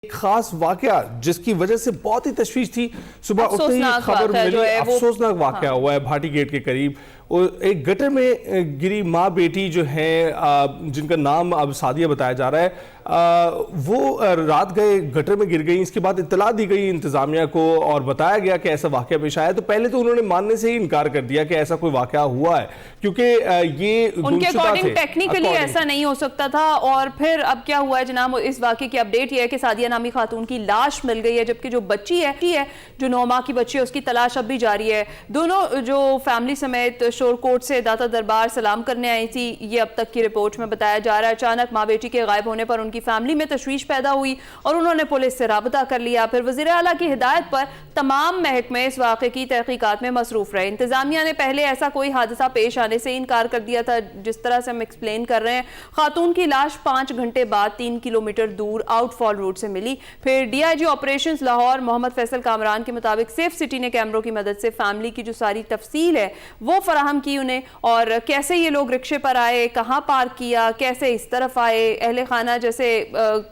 ایک خاص واقعہ جس کی وجہ سے بہت ہی تشویش تھی. صبح اٹھتے ہی خبر ملی افسوسناک واقعہ ہوا ہے بھاٹی گیٹ کے قریب. ایک گٹر میں گری ماں بیٹی جو ہیں جن کا نام اب سعدیہ بتایا جا رہا ہے, وہ رات گئے گٹر میں گر گئی. اس کے بعد اطلاع دی گئی انتظامیہ کو اور بتایا گیا کہ ایسا واقعہ پیش آیا. تو پہلے تو انہوں نے ماننے سے ہی انکار کر دیا کہ ایسا کوئی واقعہ ہوا ہے, کیونکہ یہ ان کے اکارڈنگ ٹیکنیکلی ایسا نہیں ہو سکتا تھا. اور پھر اب کیا ہوا ہے جناب, اس واقعے کی اپڈیٹ یہ ہے کہ سعدیہ نامی خاتون کی لاش مل گئی ہے, جبکہ جو بچی ہے جو 9 ماہ کی بچی ہے اس کی تلاش اب بھی جاری ہے. دونوں جو فیملی سمیت شور کوٹ سے داتا دربار سلام کرنے آئی تھی, یہ اب تک کی رپورٹ میں بتایا جا رہا ہے. اچانک ماں بیٹی کے غائب ہونے پر ان کی فیملی میں تشویش پیدا ہوئی اور انہوں نے پولیس سے رابطہ کر لیا. پھر وزیر اعلیٰ کی ہدایت پر تمام محکمے اس واقعے کی تحقیقات میں مصروف رہے. انتظامیہ نے پہلے ایسا کوئی حادثہ پیش آنے سے انکار کر دیا تھا, جس طرح سے ہم ایکسپلین کر رہے ہیں. خاتون کی لاش 5 گھنٹے بعد 3 کلومیٹر دور آؤٹ فال روڈ سے ملی. پھر D I G operations Lahore Muhammad Faisal Kamran کے مطابق سیف سٹی نے کیمروں کی مدد سے فیملی کی جو ساری تفصیل ہے وہ فراہم کی انہیں, اور کیسے یہ لوگ رکشے پر آئے, کہاں پارک کیا, کیسے اس طرف آئے. اہل خانہ جیسے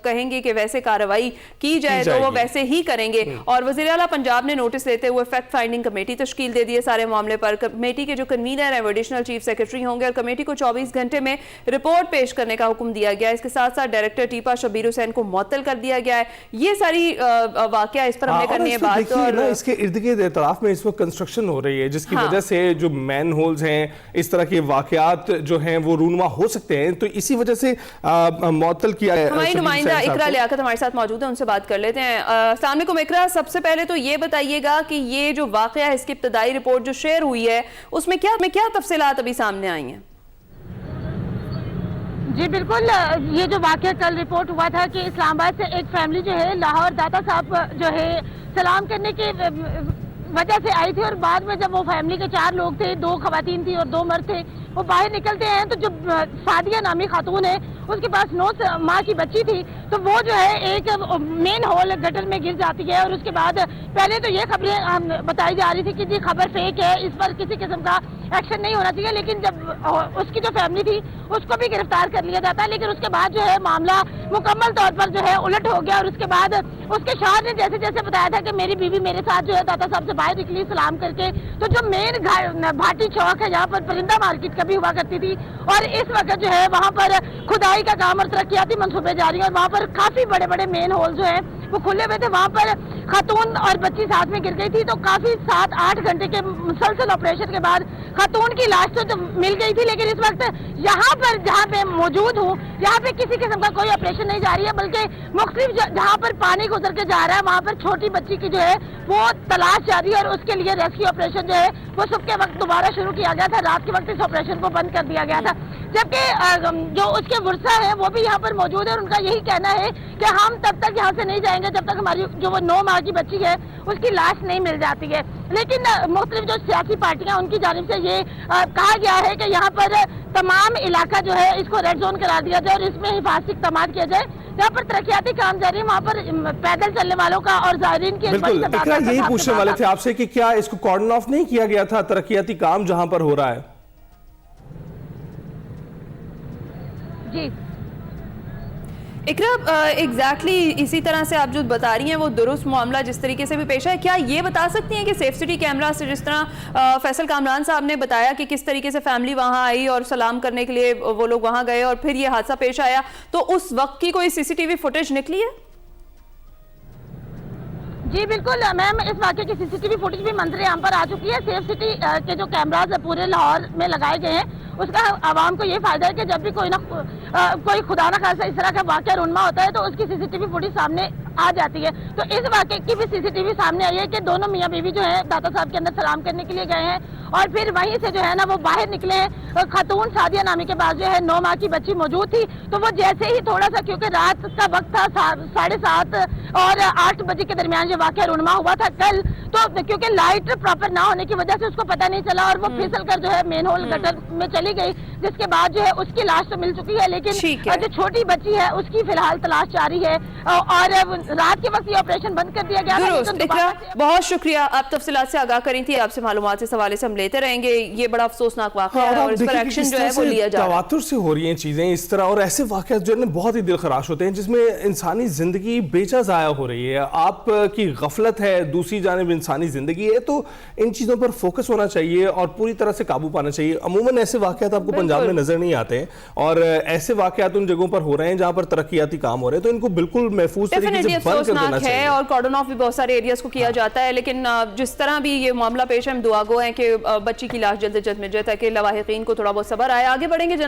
کہیں گے کہ ویسے کارروائی کی جائے تو وہ ویسے ہی کریں گے. اور وزیر اعلیٰ پنجاب نے نوٹس لیتے ہوئے فیکٹ فائنڈنگ کمیٹی تشکیل دے دیے سارے معاملے پر. کمیٹی کے جو کنوینر ہیں وہ ایڈیشنل چیف سیکرٹری ہوں گے اور کمیٹی کو 24 گھنٹے میں رپورٹ پیش کرنے کا حکم دیا گیا. اس کے ساتھ ساتھ ڈائریکٹر ٹیپا شبیر حسین کو معطل کر دیا گیا ہے. یہ ساری واقعہ اس پر ہم نے کرنی ہے بات. اور اس کے ارد گرد اطراف میں اس وقت کنسٹرکشن ہو رہی ہے, جس کی وجہ سے جو مین ہولز ہیں, اس طرح کے واقعات جو ہیں وہ رونما ہو سکتے ہیں, تو اسی وجہ سے معطل کیا ہے. ہماری نمائندہ اقرا لیاقت ہمارے ساتھ موجود ہے, ان سے بات کر لیتے ہیں. السلام علیکم اقرا, سب سے پہلے تو یہ بتائیے گا کہ یہ جو واقعہ ہے, اس کی ابتدائی رپورٹ جو شیئر ہوئی ہے, اس میں کیا تفصیلات ابھی سامنے آئی ہیں؟ جی بالکل, یہ جو واقعہ کل رپورٹ ہوا تھا کہ اسلام آباد سے ایک فیملی جو ہے لاہور داتا صاحب جو ہے سلام کرنے کی وجہ سے آئی تھی, اور بعد میں جب وہ فیملی کے 4 لوگ تھے, 2 خواتین تھی اور 2 مرد تھے, وہ باہر نکلتے ہیں تو جو سعدیہ نامی خاتون ہے اس کے پاس 9 ماہ کی بچی تھی, تو وہ جو ہے ایک مین ہول گٹر میں گر جاتی ہے. اور اس کے بعد پہلے تو یہ خبریں بتائی جا رہی تھی کہ جی خبر فیک ہے, اس پر کسی قسم کا ایکشن نہیں ہونا چاہیے, لیکن جب اس کی جو فیملی تھی اس کو بھی گرفتار کر لیا جاتا ہے. لیکن اس کے بعد جو ہے معاملہ مکمل طور پر جو ہے الٹ ہو گیا, اور اس کے بعد اس کے شوہر نے جیسے جیسے بتایا تھا کہ میری بیوی میرے ساتھ جو ہے داتا صاحب سے باہر نکلی سلام کر کے, تو جو مین بھاٹی چوک ہے جہاں پر پرندہ مارکیٹ کبھی ہوا کرتی تھی, اور اس وقت جو ہے وہاں پر کھدائی کا کام اور ترقیاتی منصوبے جاری ہیں, اور وہاں پر کافی بڑے بڑے مین ہول جو ہیں وہ کھلے ہوئے تھے. وہاں پر خاتون اور بچی ساتھ میں گر گئی تھی, تو کافی 7-8 گھنٹے کے مسلسل آپریشن کے بعد خاتون کی لاش تو مل گئی تھی. لیکن اس وقت یہاں پر جہاں پہ موجود ہوں, یہاں پہ کسی قسم کا کوئی آپریشن نہیں جاری ہے, بلکہ مختلف جہاں پر پانی گزر کے جا رہا ہے وہاں پر چھوٹی بچی کی جو ہے وہ تلاش جاری ہے, اور اس کے لیے ریسکیو آپریشن جو ہے وہ صبح کے وقت دوبارہ شروع کیا گیا تھا. رات کے وقت اس آپریشن کو بند کر دیا گیا تھا, جبکہ جو اس کے ورثہ ہیں وہ بھی یہاں پر موجود ہے, اور ان کا یہی کہنا ہے کہ ہم تب تک یہاں سے نہیں جائیں گے جب تک ہماری جو وہ 9 ماہ کی بچی ہے اس کی لاش نہیں مل جاتی ہے. لیکن مختلف جو سیاسی پارٹیاں ان کی جانب سے یہ کہا گیا ہے کہ یہاں پر تمام علاقہ جو ہے اس کو ریڈ زون کرا دیا جائے, اور اس میں حفاظتی اقدامات کیے جائے. جہاں پر ترقیاتی کام جاری ہے وہاں پر پیدل چلنے والوں کا اور زائرین کی یہی پوچھنے والے تھے آپ سے کہ کیا اس کو کارڈن آف نہیں کیا گیا تھا ترقیاتی کام جہاں پر ہو رہا ہے؟ جی اقرا, ایگزیکٹلی اسی طرح سے آپ جو بتا رہی ہیں وہ درست معاملہ جس طریقے سے بھی پیش ہے. کیا یہ بتا سکتی ہیں کہ سیف سٹی کیمرہ سے جس طرح فیصل کامران صاحب نے بتایا کہ کس طریقے سے فیملی وہاں آئی اور سلام کرنے کے لیے وہ لوگ وہاں گئے اور پھر یہ حادثہ پیش آیا, تو اس وقت کی کوئی CCTV فوٹیج نکلی ہے؟ جی بالکل میم, اس واقعے کی CCTV فوٹیج بھی منظر عام پر آ چکی ہے. سیف سٹی کے جو کیمراز پورے لاہور میں لگائے گئے ہیں, اس کا عوام کو یہ فائدہ ہے کہ جب بھی کوئی خدا نہ خاصہ اس طرح کا واقعہ رونما ہوتا ہے تو اس کی CCTV فوٹیج سامنے آ جاتی ہے. تو اس واقعے کی بھی CCTV سامنے آئی ہے کہ دونوں میاں بیوی جو ہے داتا صاحب کے اندر سلام کرنے کے لیے گئے ہیں, اور پھر وہیں سے جو ہے نا وہ باہر نکلے ہیں. خاتون سعدیہ نامی کے پاس جو ہے 9 ماہ کی بچی موجود تھی, تو وہ جیسے ہی تھوڑا سا, کیونکہ رات کا وقت تھا 7:30 اور 8 بجے کے درمیان یہ واقعہ رونما ہوا تھا کل, تو کیونکہ لائٹ پراپر نہ ہونے کی وجہ سے اس کو پتہ نہیں چلا, اور وہ پھسل کر جو ہے مین ہول گٹر میں چلی گئی, جس کے بعد جو ہے اس کی لاش تو مل چکی ہے. لیکن جو چھوٹی بچی ہے اس کی فی الحال تلاش جاری ہے اور رات کے وقت یہ آپریشن بند کر دیا گیا تھا. بہت شکریہ, آپ تفصیلات سے آگاہ کری تھی, آپ سے معلومات اس حوالے سے ہم لیتے رہیں گے. یہ بڑا افسوسناک واقعہ ہے اور اس پر ایکشن جو ہے وہ لیا جا رہا ہے. تواتر سے ہو رہی ہیں چیزیں اس طرح, اور ایسے واقعات جو ہے بہت ہی دل خراش ہوتے ہیں جس میں انسانی زندگی بیجا ضائع ہو رہی ہے. آپ کی غفلت ہے, دوسری جانب انسانی زندگی ہے, تو ان چیزوں پر فوکس ہونا چاہیے اور پوری طرح سے قابو پانا چاہیے. عموماً ایسے واقعات آپ کو پنجاب میں نظر نہیں آتے ہیں, اور ایسے واقعات ان جگہوں پر ہو رہے ہیں جہاں پر ترقیاتی کام ہو رہے ہیں, تو ان کو بالکل محفوظ طریقے سے بند کر دینا چاہیے. اور کارڈن آف بھی بہت سارے ایریاز کو کیا جاتا ہے, لیکن جس طرح بھی یہ معاملہ پیش ہے, ہم دعا گو ہیں کہ بچی کی لاش جلد از جلد مل جائے تاکہ لواحقین کو تھوڑا بہت صبر آئے. آگے بڑھیں گے جناب.